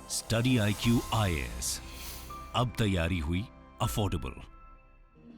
Study IQ IAS, अब तैयारी हुई अफोर्डेबल।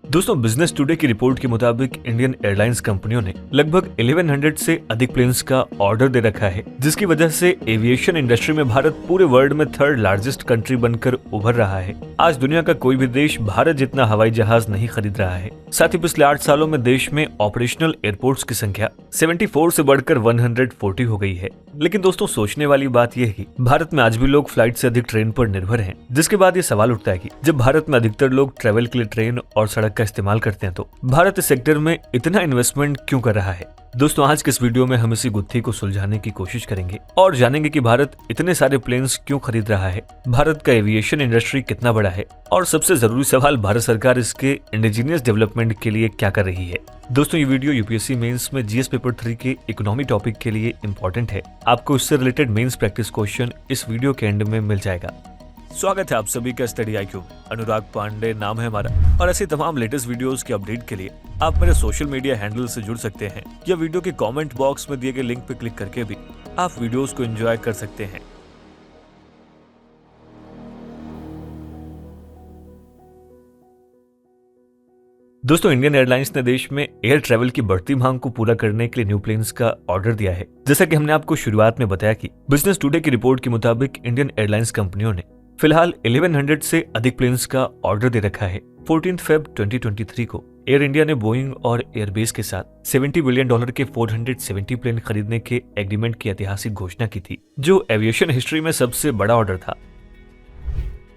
दोस्तों, बिजनेस टुडे की रिपोर्ट के मुताबिक इंडियन एयरलाइंस कंपनियों ने लगभग 1100 से अधिक प्लेन्स का ऑर्डर दे रखा है, जिसकी वजह से एविएशन इंडस्ट्री में भारत पूरे वर्ल्ड में थर्ड लार्जेस्ट कंट्री बनकर उभर रहा है। आज दुनिया का कोई भी देश भारत जितना हवाई जहाज नहीं खरीद रहा है। साथ ही पिछले 8 सालों में देश में ऑपरेशनल एयरपोर्ट्स की संख्या 74 से बढ़कर 140 हो गई है। लेकिन दोस्तों, सोचने वाली बात यह है कि भारत में आज भी लोग फ्लाइट से अधिक ट्रेन पर निर्भर हैं, जिसके बाद ये सवाल उठता है कि जब भारत में अधिकतर लोग ट्रेवल के लिए ट्रेन और सड़क का इस्तेमाल करते हैं, तो भारत इस सेक्टर में इतना इन्वेस्टमेंट क्यों कर रहा है। दोस्तों, आज के इस वीडियो में हम इसी गुत्थी को सुलझाने की कोशिश करेंगे और जानेंगे कि भारत इतने सारे प्लेन्स क्यों खरीद रहा है, भारत का एविएशन इंडस्ट्री कितना बड़ा है और सबसे जरूरी सवाल, भारत सरकार इसके इंडिजीनियस डेवलपमेंट के लिए क्या कर रही है। दोस्तों, ये वीडियो यूपीएससी मेंस में जीएस पेपर 3 के इकोनॉमी टॉपिक के लिए इंपॉर्टेंट है। आपको इससे रिलेटेड मेंस प्रैक्टिस क्वेश्चन इस वीडियो के एंड में मिल जाएगा। स्वागत है आप सभी का स्टडी IQ। अनुराग पांडे नाम है हमारा और ऐसे तमाम लेटेस्ट वीडियोस के अपडेट के लिए आप मेरे सोशल मीडिया हैंडल से जुड़ सकते हैं या वीडियो के कमेंट बॉक्स में दिए गए लिंक पर क्लिक करके भी आप वीडियोस को एंजॉय कर सकते हैं। दोस्तों, इंडियन एयरलाइंस ने देश में एयर ट्रैवल की बढ़ती मांग को पूरा करने के लिए न्यू प्लेन्स का ऑर्डर दिया है। जैसा कि हमने आपको शुरुआत में बताया कि बिजनेस टुडे की रिपोर्ट के मुताबिक इंडियन एयरलाइंस कंपनियों ने फिलहाल 1100 से अधिक प्लेन्स का ऑर्डर दे रखा है। 14 Feb 2023 को एयर इंडिया ने बोइंग और एयरबेस के साथ $70 बिलियन के 470 प्लेन खरीदने के एग्रीमेंट की ऐतिहासिक घोषणा की थी, जो एविएशन हिस्ट्री में सबसे बड़ा ऑर्डर था।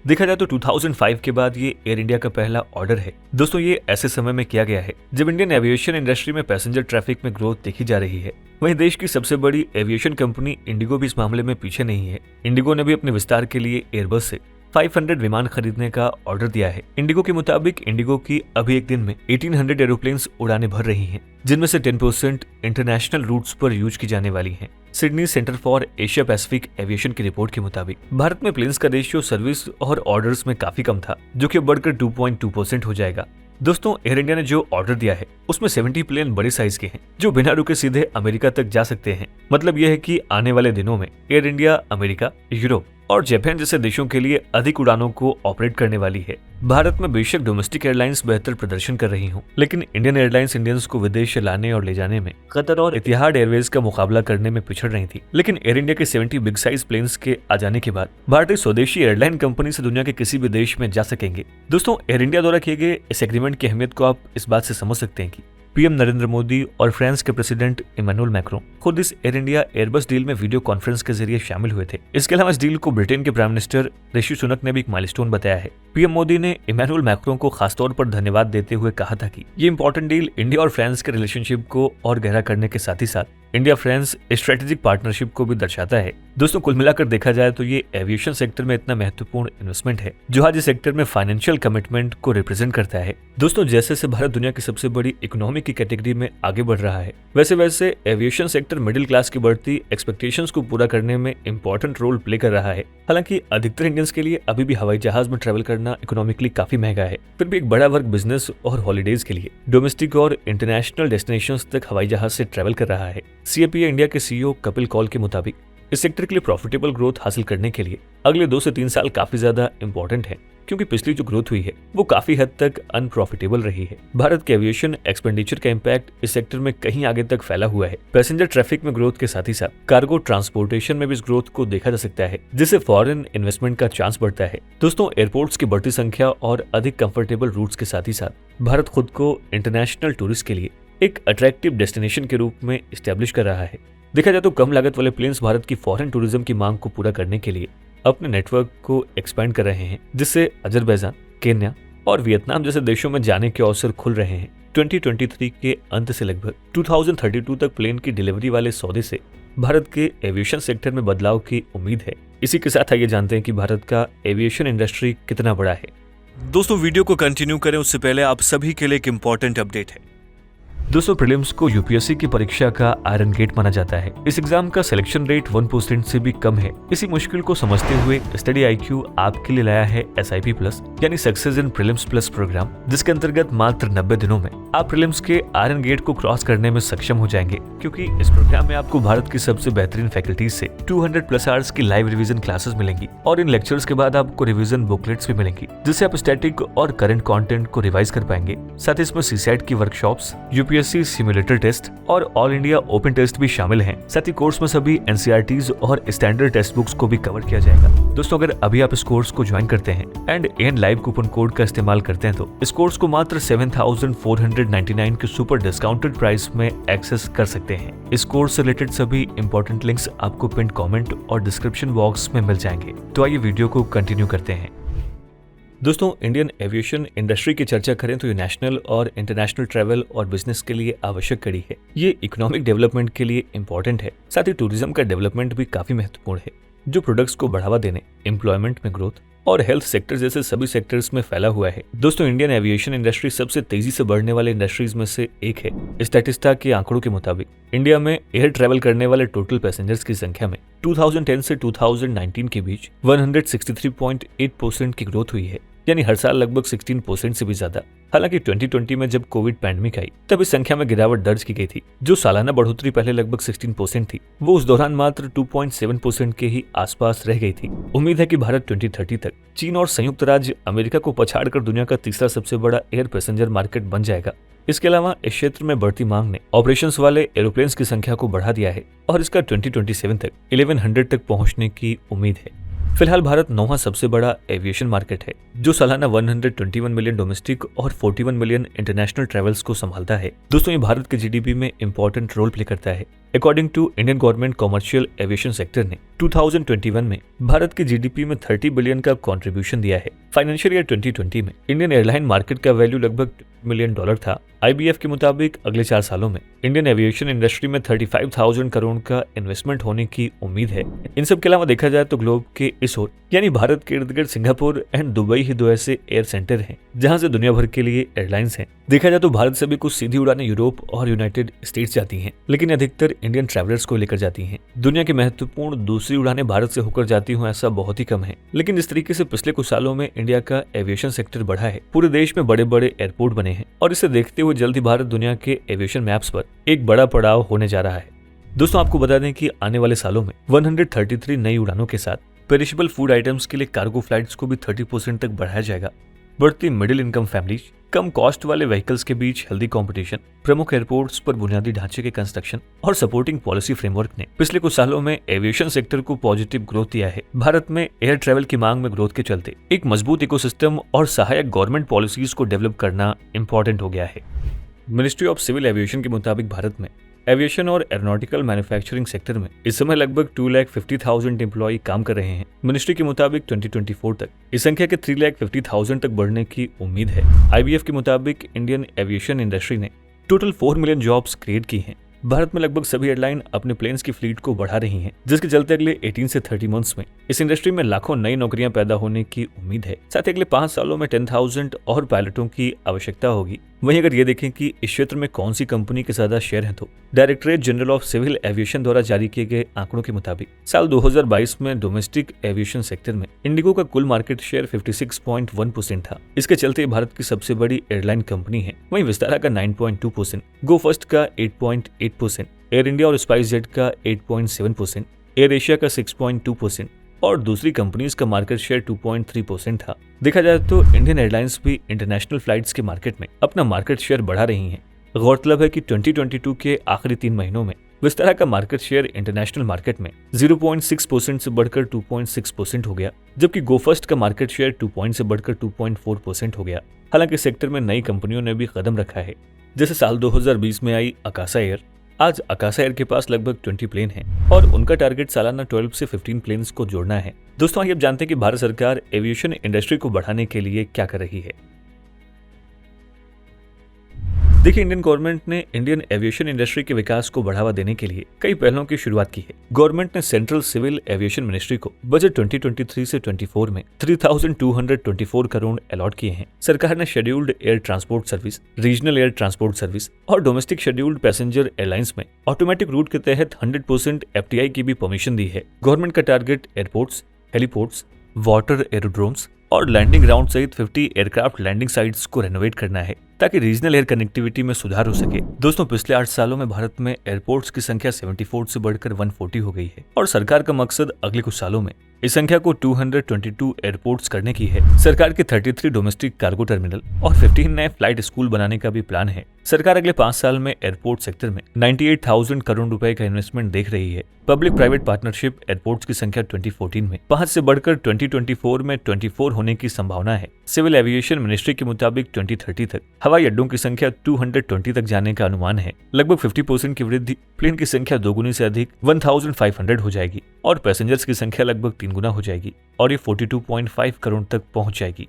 देखा जाए तो 2005 के बाद ये एयर इंडिया का पहला ऑर्डर है। दोस्तों, ये ऐसे समय में किया गया है जब इंडियन एविएशन इंडस्ट्री में पैसेंजर ट्रैफिक में ग्रोथ देखी जा रही है। वहीं देश की सबसे बड़ी एविएशन कंपनी इंडिगो भी इस मामले में पीछे नहीं है। इंडिगो ने भी अपने विस्तार के लिए एयरबस से 500 विमान खरीदने का ऑर्डर दिया है। इंडिगो के मुताबिक इंडिगो की अभी एक दिन में 1800 एरोप्लेन्स उड़ाने भर रही हैं, जिनमें से 10% इंटरनेशनल रूट्स पर यूज की जाने वाली हैं। Sydney centre for Asia Pacific aviation की रिपोर्ट के मुताबिक भारत में प्लेन्स का रेशियो सर्विस और ऑर्डर्स में काफी कम था, जो कि बढ़कर 2.2% हो जाएगा। दोस्तों, एयर इंडिया ने जो ऑर्डर दिया है उसमें 70 प्लेन बड़े साइज के हैं, जो बिना रुके सीधे अमेरिका तक जा सकते हैं। मतलब यह है कि आने वाले दिनों में एयर इंडिया अमेरिका, यूरोप और जापान जैसे देशों के लिए अधिक उड़ानों को ऑपरेट करने वाली है। भारत में बेशक डोमेस्टिक एयरलाइंस बेहतर प्रदर्शन कर रही हूँ, लेकिन इंडियन एयरलाइंस इंडियंस को विदेश लाने और ले जाने में कतर और इतिहाद एयरवेज का मुकाबला करने में पिछड़ रही थी। लेकिन एयर इंडिया के 70 बिग साइज प्लेन्स के आ जाने के बाद भारतीय स्वदेशी एयरलाइन कंपनी से दुनिया के किसी भी देश में जा सकेंगे। दोस्तों, एयर इंडिया द्वारा किए गए इस एग्रीमेंट की अहमियत को आप इस बात से समझ सकते हैं कि पीएम नरेंद्र मोदी और फ्रांस के प्रेसिडेंट इमैनुअल मैक्रों खुद इस एयर इंडिया एयरबस डील में वीडियो कॉन्फ्रेंस के जरिए शामिल हुए थे। इसके अलावा इस डील को ब्रिटेन के प्राइम मिनिस्टर ऋषि सुनक ने भी एक माइलस्टोन बताया है। पीएम मोदी ने इमैनुअल मैक्रों को खासतौर पर धन्यवाद देते हुए कहा था कि ये इंपॉर्टेंट डील इंडिया और फ्रांस के रिलेशनशिप को और गहरा करने के साथ ही साथ इंडिया फ्रांस स्ट्रेटेजिक पार्टनरशिप को भी दर्शाता है। दोस्तों, कुल मिलाकर देखा जाए तो ये एविएशन सेक्टर में इतना महत्वपूर्ण इन्वेस्टमेंट है, जो आज इस सेक्टर में फाइनेंशियल कमिटमेंट को रिप्रेजेंट करता है। दोस्तों, जैसे जैसे भारत दुनिया की सबसे बड़ी इकोनॉमी की कैटेगरी में आगे बढ़ रहा है, वैसे वैसे एविएशन सेक्टर मिडिल क्लास की बढ़ती एक्सपेक्टेशंस को पूरा करने में इंपॉर्टेंट रोल प्ले कर रहा है। हालांकि अधिकतर इंडियंस के लिए अभी भी हवाई जहाज में ट्रेवल करना इकोनॉमिकली काफी महंगा है, फिर भी एक बड़ा वर्ग बिजनेस और हॉलीडेज के लिए डोमेस्टिक और इंटरनेशनल डेस्टिनेशंस तक हवाई जहाज से ट्रेवल कर रहा है। CAPA इंडिया के CEO कपिल कौल के मुताबिक इस सेक्टर के लिए प्रॉफिटेबल ग्रोथ हासिल करने के लिए अगले 2 से 3 साल काफी ज्यादा इंपॉर्टेंट है, क्योंकि पिछली जो ग्रोथ हुई है वो काफी हद तक अनप्रॉफिटेबल रही है। भारत के एविएशन एक्सपेंडिचर का इम्पैक्ट इस सेक्टर में कहीं आगे तक फैला हुआ है। पैसेंजर ट्रैफिक में ग्रोथ के साथ ही साथ कार्गो ट्रांसपोर्टेशन में भी इस ग्रोथ को देखा जा सकता है, जिससे फॉरेन इन्वेस्टमेंट का चांस बढ़ता है। दोस्तों, एयरपोर्ट्स की बढ़ती संख्या और अधिक कंफर्टेबल रूट्स के साथ ही साथ भारत खुद को इंटरनेशनल टूरिस्ट के लिए एक अट्रैक्टिव डेस्टिनेशन के रूप में एस्टेब्लिश कर रहा है। देखा जाए तो कम लागत वाले प्लेन्स भारत की फॉरेन टूरिज्म की मांग को पूरा करने के लिए अपने नेटवर्क को एक्सपेंड कर रहे हैं, जिससे अजरबैजान, केन्या और वियतनाम जैसे देशों में जाने के अवसर खुल रहे हैं। 2023 के अंत से लगभग 2032 तक प्लेन की डिलीवरी वाले सौदे से भारत के एविएशन सेक्टर में बदलाव की उम्मीद है। इसी के साथ आइए जानते हैं कि भारत का एविएशन इंडस्ट्री कितना बड़ा है। दोस्तों, वीडियो को कंटिन्यू करें उससे पहले आप सभी के लिए एक इंपॉर्टेंट अपडेट है। दोस्तों प्रीलिम्स को यूपीएससी की परीक्षा का आयरन गेट माना जाता है। इस एग्जाम का सिलेक्शन रेट 1% से भी कम है। इसी मुश्किल को समझते हुए स्टडी IQ आपके लिए लाया है SIP प्लस यानी success in prelims plus programme, जिसके अंतर्गत मात्र 90 दिनों में आप प्रीलिम्स के आयरन गेट को क्रॉस करने में सक्षम हो जाएंगे, क्योंकि इस प्रोग्राम में आपको भारत की सबसे बेहतरीन फैकल्टीज से 200+ आवर्स की लाइव रिवीजन क्लासेस मिलेंगी और इन लेक्चर्स के बाद आपको रिवीजन बुकलेट्स भी मिलेंगी, जिससे आप स्टैटिक और करंट कंटेंट को रिवाइज कर पाएंगे। साथ ही इसमें CSAT की वर्कशॉप्स, यूपीएससी सिमुलेटर टेस्ट और ऑल इंडिया ओपन टेस्ट भी शामिल हैं। साथ ही कोर्स में सभी NCERTs और स्टैंडर्ड टेक्स्ट बुक्स को भी कवर किया जाएगा। दोस्तों अगर अभी आप इस कोर्स को ज्वाइन करते हैं and AN live coupon code का इस्तेमाल करते हैं तो इस कोर्स को मात्र 7,499 के सुपर डिस्काउंटेड प्राइस में एक्सेस कर सकते हैं। इस कोर्स से रिलेटेड सभी इंपॉर्टेंट लिंक्स आपको पिन कमेंट और डिस्क्रिप्शन बॉक्स में मिल जाएंगे। तो आइए वीडियो को कंटिन्यू करते हैं। दोस्तों इंडियन एविएशन इंडस्ट्री की चर्चा करें तो ये नेशनल और इंटरनेशनल ट्रैवल और बिजनेस के लिए आवश्यक कड़ी है। ये इकोनॉमिक डेवलपमेंट के लिए इंपॉर्टेंट है। साथ ही टूरिज्म का डेवलपमेंट भी काफी महत्वपूर्ण है, जो प्रोडक्ट्स को बढ़ावा देने, एम्प्लॉयमेंट में ग्रोथ और हेल्थ सेक्टर जैसे सभी सेक्टर्स में फैला हुआ है। दोस्तों इंडियन एविएशन इंडस्ट्री सबसे तेजी से बढ़ने वाले इंडस्ट्रीज में से एक है। स्टैटिस्टा के आंकड़ों के मुताबिक इंडिया में एयर ट्रैवल करने वाले टोटल पैसेंजर्स की संख्या में 2010 से 2019 के बीच 163.8% की ग्रोथ हुई है, यानी हर साल लगभग 16% से भी ज्यादा। हालांकि 2020 में जब कोविड पैंडेमिक आई तब इस संख्या में गिरावट दर्ज की गई थी। जो सालाना बढ़ोतरी पहले लगभग 16% थी, वो उस दौरान मात्र 2.7% के ही आसपास रह गई थी। उम्मीद है कि भारत 2030 तक चीन और संयुक्त राज्य अमेरिका को पछाड़कर दुनिया का तीसरा सबसे बड़ा एयर पैसेंजर मार्केट बन जाएगा। इसके अलावा इस क्षेत्र में बढ़ती मांग ने ऑपरेशंस वाले एरोप्लेन्स की संख्या को बढ़ा दिया है और इसका 2027 तक 1100 तक पहुंचने की उम्मीद है। फिलहाल भारत 9वां सबसे बड़ा एविएशन मार्केट है, जो सालाना 121 मिलियन डोमेस्टिक और 41 मिलियन इंटरनेशनल ट्रैवल्स को संभालता है। दोस्तों ये भारत के GDP में इंपॉर्टेंट रोल प्ले करता है। According to Indian government commercial aviation sector ने 2021 में भारत के GDP में 30 बिलियन का कंट्रीब्यूशन दिया है। फाइनेंशियल ईयर 2020 में इंडियन एयरलाइन मार्केट का वैल्यू लगभग $2 मिलियन था। IBF के मुताबिक अगले 4 सालों में इंडियन एविएशन इंडस्ट्री में 35,000 करोड़ का इन्वेस्टमेंट होने की उम्मीद है। इन सब के अलावा देखा जाए तो ग्लोब के इस ओर यानी भारत के इर्द गिर्द सिंगापुर एंड दुबई ही 2 ऐसे एयर सेंटर हैं जहां से दुनिया भर के लिए एयरलाइंस हैं। देखा जाए तो भारत से भी कुछ सीधी उड़ानें यूरोप और यूनाइटेड स्टेट्स जाती हैं, लेकिन अधिकतर इंडियन ट्रैवलर्स को लेकर जाती हैं। दुनिया की महत्वपूर्ण दूसरी उड़ानें भारत से होकर जाती हूँ ऐसा बहुत ही कम है। लेकिन इस तरीके से पिछले कुछ सालों में इंडिया का एविएशन सेक्टर बढ़ा है। पूरे देश में बड़े बड़े एयरपोर्ट बने हैं और इसे देखते हुए जल्द ही भारत दुनिया के एविएशन मैप्स पर एक बड़ा पड़ाव होने जा रहा है। दोस्तों आपको बता दें कि आने वाले सालों में 133 नई उड़ानों के साथ पेरिशेबल फूड आइटम्स के लिए कार्गो फ्लाइट्स को भी 30% तक बढ़ाया जाएगा। बढ़ती मिडिल इनकम फैमिलीज, कम कॉस्ट वाले व्हीकल्स के बीच हेल्दी कंपटीशन, प्रमुख एयरपोर्ट्स पर बुनियादी ढांचे के कंस्ट्रक्शन और सपोर्टिंग पॉलिसी फ्रेमवर्क ने पिछले कुछ सालों में एविएशन सेक्टर को पॉजिटिव ग्रोथ दिया है। भारत में एयर ट्रैवल की मांग में ग्रोथ के चलते एक मजबूत इकोसिस्टम और सहायक गवर्नमेंट पॉलिसीज को डेवलप करना इंपॉर्टेंट हो गया है। मिनिस्ट्री ऑफ सिविल एविएशन के मुताबिक भारत में एविएशन और एरोनॉटिकल मैन्युफैक्चरिंग सेक्टर में इस समय लगभग 2,50,000 एम्प्लॉय काम कर रहे हैं। मिनिस्ट्री के मुताबिक 2024 तक इस संख्या के 3,50,000 तक बढ़ने की उम्मीद है। IBF के मुताबिक इंडियन एविएशन इंडस्ट्री ने टोटल 4 मिलियन जॉब्स क्रिएट की हैं। भारत में लगभग सभी एयरलाइन अपने प्लेन्स की फ्लीट को बढ़ा रही हैं, जिसके चलते अगले 18 से 30 मंथ्स में इस इंडस्ट्री में लाखों नई नौकरियां पैदा होने की उम्मीद है। साथ ही अगले 5 सालों में 10,000 और पायलटों की आवश्यकता होगी। वहीं अगर ये देखें कि इस क्षेत्र में कौन सी कंपनी के ज्यादा शेयर हैं, तो directorate general of civil aviation द्वारा जारी किए गए आंकड़ों के मुताबिक साल 2022 में डोमेस्टिक एविएशन सेक्टर में इंडिगो का कुल मार्केट शेयर 56.1% था। इसके चलते भारत की सबसे बड़ी एयरलाइन कंपनी है। वहीं विस्तारा का 9.2%, गो फर्स्ट का 8.8%, एयर इंडिया और स्पाइस जेट का 8.7%, एयर एशिया का 6.2% और दूसरी कंपनीज का मार्केट शेयर 2.3% था। देखा जाए तो इंडियन एयरलाइंस भी इंटरनेशनल फ्लाइट्स के मार्केट में अपना मार्केट शेयर बढ़ा रही हैं। गौरतलब है कि 2022 के आखिरी 3 महीनों में विस्तारा का मार्केट शेयर इंटरनेशनल मार्केट में 0.6% से बढ़कर 2.6% हो गया, जबकि गो फर्स्ट का मार्केट शेयर 2 से बढ़कर 2.4% हो गया। हालांकि सेक्टर में नई कंपनियों ने भी कदम रखा है, जैसे साल 2020 में आई अकासा एयर। आज अकासा एयर के पास लगभग 20 प्लेन हैं और उनका टारगेट सालाना 12 से 15 प्लेन्स को जोड़ना है। दोस्तों आइए अब जानते हैं कि भारत सरकार एविएशन इंडस्ट्री को बढ़ाने के लिए क्या कर रही है। देखिए, इंडियन गवर्नमेंट ने इंडियन एविएशन इंडस्ट्री के विकास को बढ़ावा देने के लिए कई पहलों की शुरुआत की है। गवर्नमेंट ने सेंट्रल सिविल एविएशन मिनिस्ट्री को बजट 2023 से 24 में 3224 करोड़ अलॉट किए हैं। सरकार ने scheduled air transport service, regional air transport service और डोमेस्टिक शेड्यूल्ड पैसेंजर एयरलाइंस में ऑटोमेटिक रूट के तहत 100% FTI की भी परमिशन दी है। गवर्नमेंट का target airports, heliports, water aerodromes और लैंडिंग ग्राउंड सहित 50 एयरक्राफ्ट लैंडिंग साइट्स को रेनोवेट करना है ताकि रीजनल एयर कनेक्टिविटी में सुधार हो सके। दोस्तों, पिछले 8 सालों में भारत में एयरपोर्ट्स की संख्या 74 से बढ़कर 140 हो गई है और सरकार का मकसद अगले कुछ सालों में इस संख्या को 222 एयरपोर्ट्स करने की है। सरकार के 33 डोमेस्टिक कार्गो टर्मिनल और 15 नए फ्लाइट स्कूल बनाने का भी प्लान है। सरकार अगले 5 साल में एयरपोर्ट सेक्टर में 98,000 करोड़ रुपए का इन्वेस्टमेंट देख रही है। पब्लिक प्राइवेट पार्टनरशिप एयरपोर्ट्स की संख्या 2014 में 5 से बढ़कर 2024 में 24 होने की संभावना है। सिविल एविएशन मिनिस्ट्री के मुताबिक 2030 तक हवाई अड्डों की संख्या 220 तक जाने का अनुमान है। लगभग 50% की वृद्धि, प्लेन की संख्या 2 गुनी से अधिक 1500 हो जाएगी और पैसेंजर्स की संख्या लगभग 3 गुना हो जाएगी और ये 42.5 करोड़ तक पहुंच जाएगी।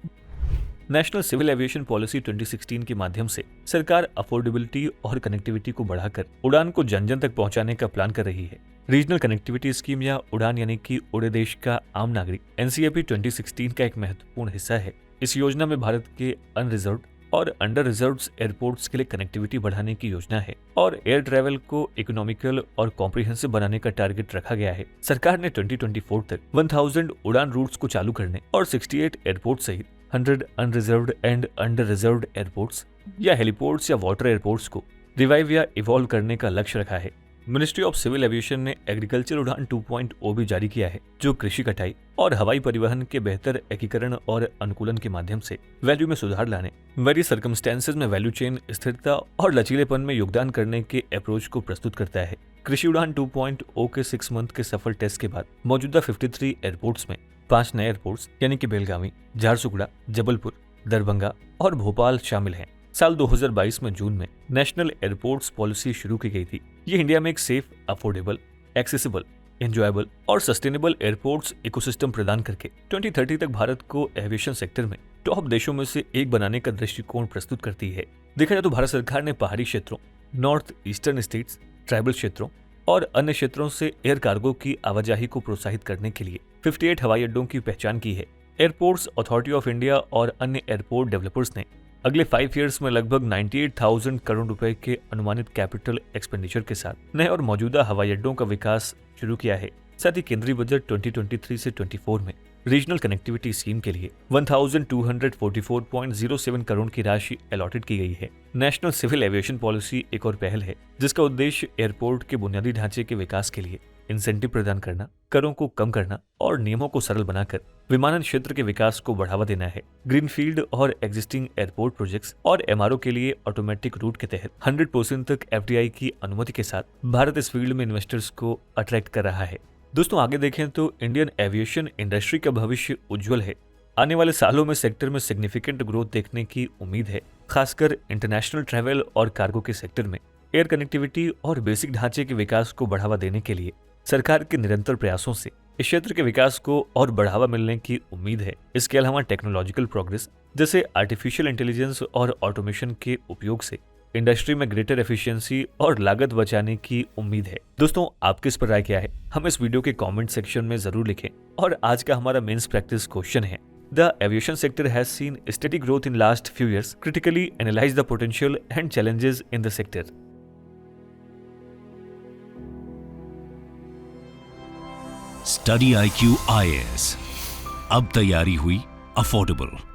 नेशनल सिविल एविएशन पॉलिसी 2016 के माध्यम से सरकार अफोर्डेबिलिटी और कनेक्टिविटी को बढ़ाकर उड़ान को जन जन तक पहुंचाने का प्लान कर रही है। रीजनल कनेक्टिविटी स्कीम या उड़ान यानी कि उड़े देश का आम नागरिक NCAP 2016 का एक महत्वपूर्ण हिस्सा है। इस योजना में भारत के अनरिजर्व्ड और अंडर रिजर्व्ड एयरपोर्ट्स के लिए कनेक्टिविटी बढ़ाने की योजना है और एयर ट्रैवल को इकोनॉमिकल और कॉम्प्रिहेंसिव बनाने का टारगेट रखा गया है। सरकार ने 2024 तक 1000 उड़ान रूट्स को चालू करने और 68 एयरपोर्ट सहित 100 unreserved and under reserved airports या हेलीपोर्ट्स या वाटर एयरपोर्ट्स को रिवाइव या इवॉल्व करने का लक्ष्य रखा है। मिनिस्ट्री ऑफ सिविल एविएशन ने एग्रीकल्चर उड़ान 2.0 भी जारी किया है, जो कृषि कटाई और हवाई परिवहन के बेहतर एकीकरण और अनुकूलन के माध्यम से वैल्यू में सुधार लाने, वेरियस सर्कमस्टेंसेज में वैल्यू चेन स्थिरता और लचीलेपन में योगदान करने के अप्रोच को प्रस्तुत करता है। कृषि उड़ान 2.0 के 6 मंथ के सफल टेस्ट के बाद मौजूदा 53 एयरपोर्ट्स में 5 नए एयरपोर्ट्स यानी कि बेलगावी, झारसुगुड़ा, जबलपुर, दरभंगा और भोपाल शामिल हैं। साल 2022 में जून में नेशनल एयरपोर्ट्स पॉलिसी शुरू की गई थी। ये इंडिया में एक सेफ, अफोर्डेबल, एक्सेसिबल, एंजॉयबल और सस्टेनेबल एयरपोर्ट्स इकोसिस्टम प्रदान करके 2030 तक भारत को एविएशन सेक्टर में टॉप देशों में से एक बनाने का दृष्टिकोण प्रस्तुत करती है। देखा जाए तो भारत सरकार ने पहाड़ी क्षेत्रों, नॉर्थ ईस्टर्न स्टेट्स, ट्राइबल क्षेत्रों और अन्य क्षेत्रों से एयर कार्गो की आवाजाही को प्रोत्साहित करने के लिए 58 हवाई अड्डों की पहचान की है। एयरपोर्ट्स अथॉरिटी ऑफ इंडिया और अन्य एयरपोर्ट डेवलपर्स ने अगले 5 इयर्स में लगभग 98,000 करोड़ रुपए के अनुमानित कैपिटल एक्सपेंडिचर के साथ नए और मौजूदा हवाई अड्डों का विकास शुरू किया है। साथ ही केंद्रीय बजट 2023 से 24 में रीजनल कनेक्टिविटी स्कीम के लिए 1244.07 करोड़ की राशि अलॉटेड की गई है। नेशनल सिविल एविएशन पॉलिसी एक और पहल है जिसका उद्देश्य एयरपोर्ट के बुनियादी ढांचे के विकास के लिए इंसेंटिव प्रदान करना, करों को कम करना और नियमों को सरल बनाकर विमानन क्षेत्र के विकास को बढ़ावा देना है। ग्रीनफील्ड और एग्जिस्टिंग एयरपोर्ट प्रोजेक्ट्स और MRO के लिए ऑटोमेटिक रूट के तहत 100% तक FDI की अनुमति के साथ भारत इस फील्ड में इन्वेस्टर्स को अट्रैक्ट कर रहा है। दोस्तों, आगे देखें तो इंडियन एविएशन इंडस्ट्री का भविष्य उज्जवल है। आने वाले सालों में सेक्टर में सिग्निफिकेंट ग्रोथ देखने की उम्मीद है, खासकर इंटरनेशनल ट्रैवल और कार्गो के सेक्टर में। एयर कनेक्टिविटी और बेसिक ढांचे के विकास को बढ़ावा देने के लिए सरकार के निरंतर प्रयासों से इस क्षेत्र के विकास को और बढ़ावा मिलने की उम्मीद है। इसके अलावा टेक्नोलॉजिकल प्रोग्रेस जैसे आर्टिफिशियल इंटेलिजेंस और ऑटोमेशन के उपयोग से इंडस्ट्री में ग्रेटर एफिशिएंसी और लागत बचाने की उम्मीद है। दोस्तों, आपकी इस पर राय क्या है? हम इस वीडियो के कमेंट सेक्शन में जरूर लिखें। और आज का हमारा मेंस प्रैक्टिस क्वेश्चन है, the aviation sector has seen steady growth in last few years, critically analyse the potential and challenges in the sector. Study IQ IAS, अब तैयारी हुई अफोर्डेबल।